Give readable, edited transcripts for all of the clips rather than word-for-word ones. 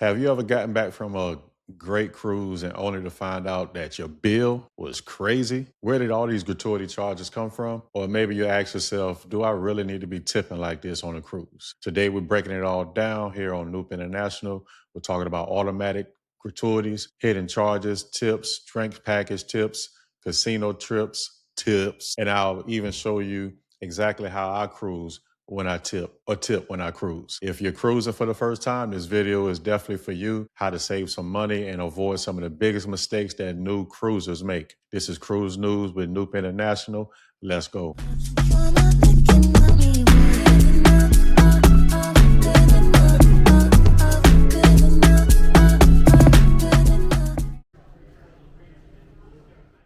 Have you ever gotten back from a great cruise and only to find out that your bill was crazy? Where did all these gratuity charges come from? Or maybe you ask yourself, do I really need to be tipping like this on a cruise? Today, we're breaking it all down here on Nupe International. We're talking about automatic gratuities, hidden charges, tips, drink package tips, casino trips, tips, and I'll even show you exactly how I cruise when I tip or tip when I cruise. If you're cruising for the first time, this video is definitely for you, how to save some money and avoid some of the biggest mistakes that new cruisers make. This is Cruise News with Nupe International. Let's go.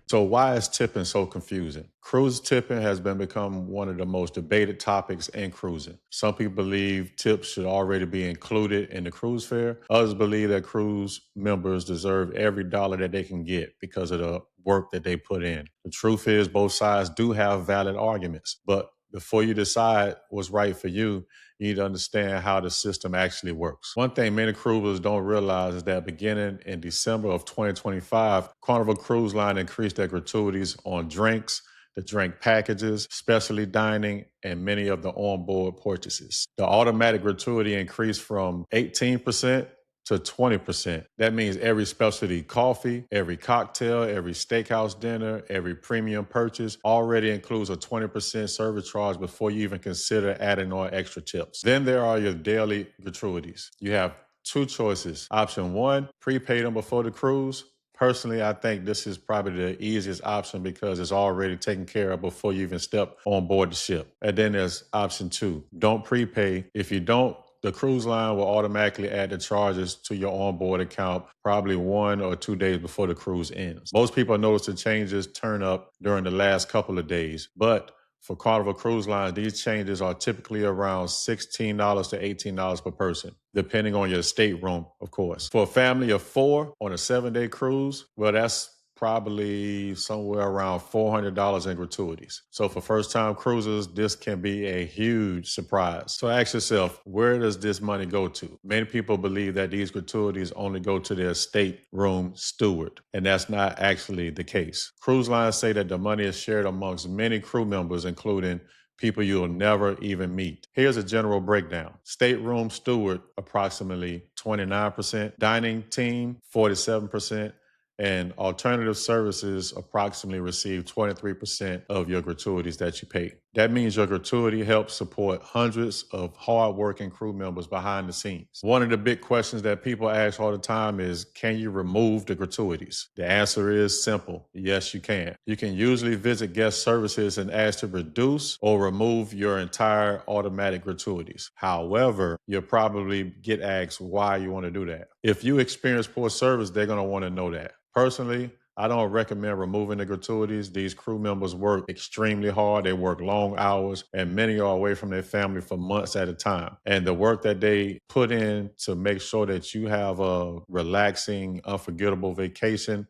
So why is tipping so confusing? Cruise tipping has become one of the most debated topics in cruising. Some people believe tips should already be included in the cruise fare. Others believe that cruise members deserve every dollar that they can get because of the work that they put in. The truth is both sides do have valid arguments, but before you decide what's right for you, you need to understand how the system actually works. One thing many cruisers don't realize is that beginning in December of 2025, Carnival Cruise Line increased their gratuities on drinks, the drink packages, specialty dining, and many of the onboard purchases. The automatic gratuity increased from 18% to 20%. That means every specialty coffee, every cocktail, every steakhouse dinner, every premium purchase already includes a 20% service charge before you even consider adding on extra tips. Then there are your daily gratuities. You have two choices. Option one, prepay them before the cruise. Personally, I think this is probably the easiest option because it's already taken care of before you even step on board the ship. And then there's option two, don't prepay. If you don't, the cruise line will automatically add the charges to your onboard account probably 1 or 2 days before the cruise ends. Most people notice the changes turn up during the last couple of days, but for Carnival Cruise Lines, these changes are typically around $16 to $18 per person, depending on your stateroom, of course. For a family of 4 on a 7-day cruise, well, that's probably somewhere around $400 in gratuities. So for first-time cruisers, this can be a huge surprise. So ask yourself, where does this money go to? Many people believe that these gratuities only go to their stateroom steward, and that's not actually the case. Cruise lines say that the money is shared amongst many crew members, including people you'll never even meet. Here's a general breakdown. Stateroom steward, approximately 29%, dining team, 47%, and alternative services approximately receive 23% of your gratuities that you pay. That means your gratuity helps support hundreds of hardworking crew members behind the scenes. One of the big questions that people ask all the time is, can you remove the gratuities? The answer is simple. Yes, you can. You can usually visit guest services and ask to reduce or remove your entire automatic gratuities. However, you'll probably get asked why you want to do that. If you experience poor service, they're going to want to know that. Personally, I don't recommend removing the gratuities. These crew members work extremely hard. They work long hours, and many are away from their family for months at a time. And the work that they put in to make sure that you have a relaxing, unforgettable vacation,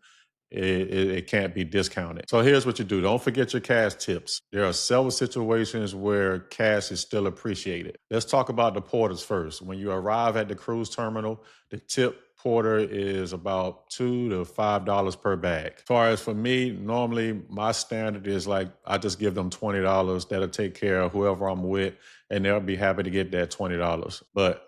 it can't be discounted. So here's what you do. Don't forget your cash tips. There are several situations where cash is still appreciated. Let's talk about the porters first. When you arrive at the cruise terminal, the tip porter is about $2 to $5 per bag. As far as for me, normally my standard is like, I just give them $20. That'll take care of whoever I'm with, and they'll be happy to get that $20. But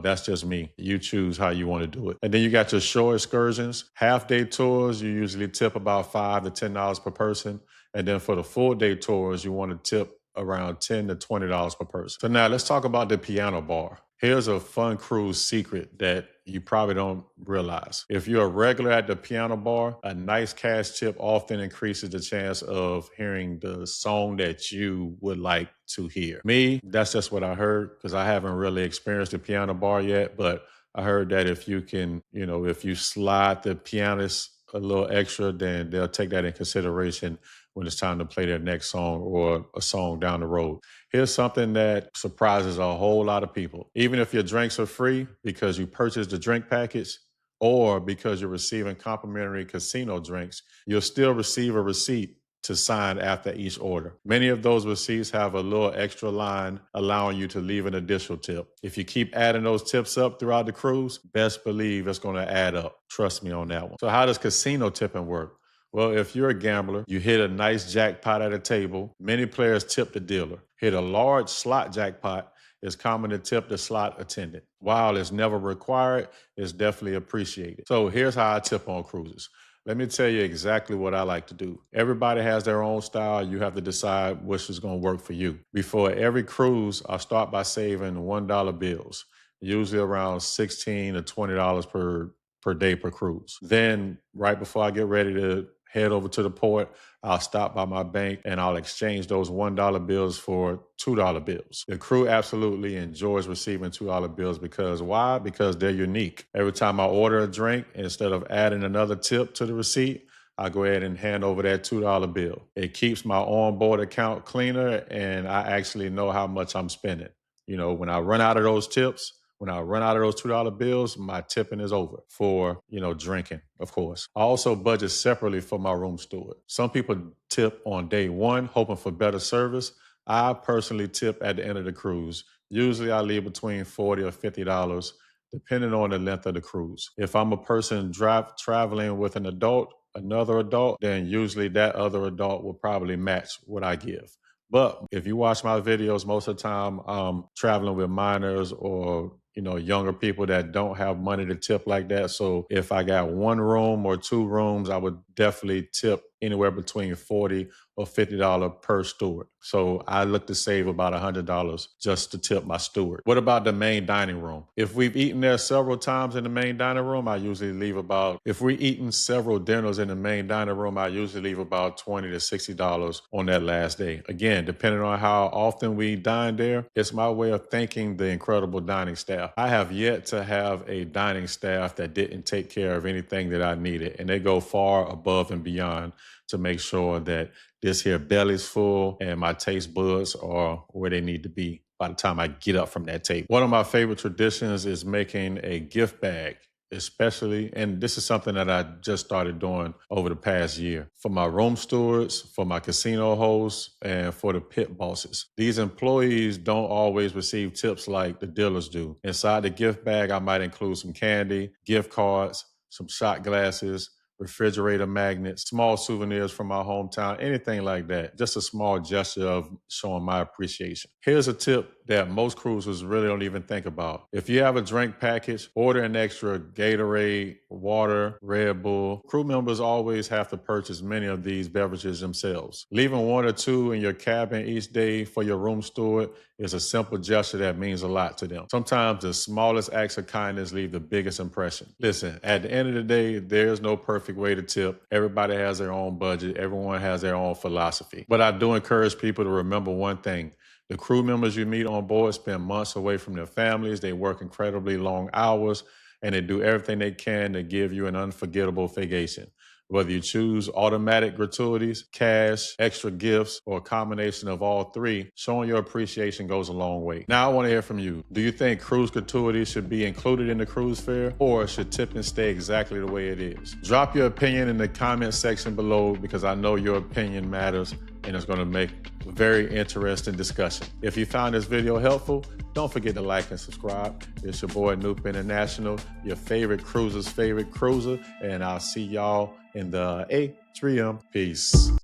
that's just me. You choose how you want to do it. And then you got your shore excursions. Half-day tours, you usually tip about $5 to $10 per person. And then for the full-day tours, you want to tip around $10 to $20 per person. So now let's talk about the piano bar. Here's a fun cruise secret that you probably don't realize. If you're a regular at the piano bar, a nice cash tip often increases the chance of hearing the song that you would like to hear. Me, that's just what I heard because I haven't really experienced the piano bar yet, but I heard that if you can, if you slide the pianist a little extra, then they'll take that in consideration when it's time to play their next song or a song down the road. Here's something that surprises a whole lot of people. Even if your drinks are free because you purchased the drink package or because you're receiving complimentary casino drinks, you'll still receive a receipt to sign after each order. Many of those receipts have a little extra line allowing you to leave an additional tip. If you keep adding those tips up throughout the cruise, best believe it's going to add up. Trust me on that one. So how does casino tipping work? Well, if you're a gambler, you hit a nice jackpot at a table, many players tip the dealer. Hit a large slot jackpot, it's common to tip the slot attendant. While it's never required, it's definitely appreciated. So here's how I tip on cruises. Let me tell you exactly what I like to do. Everybody has their own style. You have to decide which is going to work for you. Before every cruise, I start by saving $1 bills, usually around $16 to $20 per day per cruise. Then right before I get ready to head over to the port, I'll stop by my bank and I'll exchange those $1 bills for $2 bills. The crew absolutely enjoys receiving $2 bills because why? Because they're unique. Every time I order a drink, instead of adding another tip to the receipt, I go ahead and hand over that $2 bill. It keeps my onboard account cleaner and I actually know how much I'm spending. You know, when I run out of those tips, when I run out of those $2 bills, my tipping is over for, drinking, of course. I also budget separately for my room steward. Some people tip on day one, hoping for better service. I personally tip at the end of the cruise. Usually I leave between $40 or $50, depending on the length of the cruise. If I'm a person traveling with another adult, then usually that other adult will probably match what I give. But if you watch my videos, most of the time I'm traveling with minors or younger people that don't have money to tip like that. So if I got one room or two rooms, I would definitely tip anywhere between $40 or $50 per steward. So I look to save about $100 just to tip my steward. What about the main dining room? If we've eaten there several times in the main dining room, I usually leave if we're eating several dinners in the main dining room, I usually leave about $20 to $60 on that last day. Again, depending on how often we dine there, it's my way of thanking the incredible dining staff. I have yet to have a dining staff that didn't take care of anything that I needed, and they go far above and beyond to make sure that this here belly's full and my taste buds are where they need to be by the time I get up from that table. One of my favorite traditions is making a gift bag, especially, and this is something that I just started doing over the past year, for my room stewards, for my casino hosts, and for the pit bosses. These employees don't always receive tips like the dealers do. Inside the gift bag, I might include some candy, gift cards, some shot glasses, refrigerator magnets, small souvenirs from my hometown, anything like that. Just a small gesture of showing my appreciation. Here's a tip that most cruisers really don't even think about. If you have a drink package, order an extra Gatorade, water, Red Bull. Crew members always have to purchase many of these beverages themselves. Leaving one or two in your cabin each day for your room steward is a simple gesture that means a lot to them. Sometimes the smallest acts of kindness leave the biggest impression. Listen, at the end of the day, there's no perfect way to tip. Everybody has their own budget. Everyone has their own philosophy. But I do encourage people to remember one thing. The crew members you meet on board spend months away from their families. They work incredibly long hours, and they do everything they can to give you an unforgettable vacation. Whether you choose automatic gratuities, cash, extra gifts, or a combination of all three, showing your appreciation goes a long way. Now I want to hear from you. Do you think cruise gratuities should be included in the cruise fare, or should tipping stay exactly the way it is? Drop your opinion in the comment section below, because I know your opinion matters and it's going to make a very interesting discussion. If you found this video helpful, don't forget to like and subscribe. It's your boy Nupe International, your favorite cruiser's favorite cruiser, and I'll see y'all in the atrium. Peace.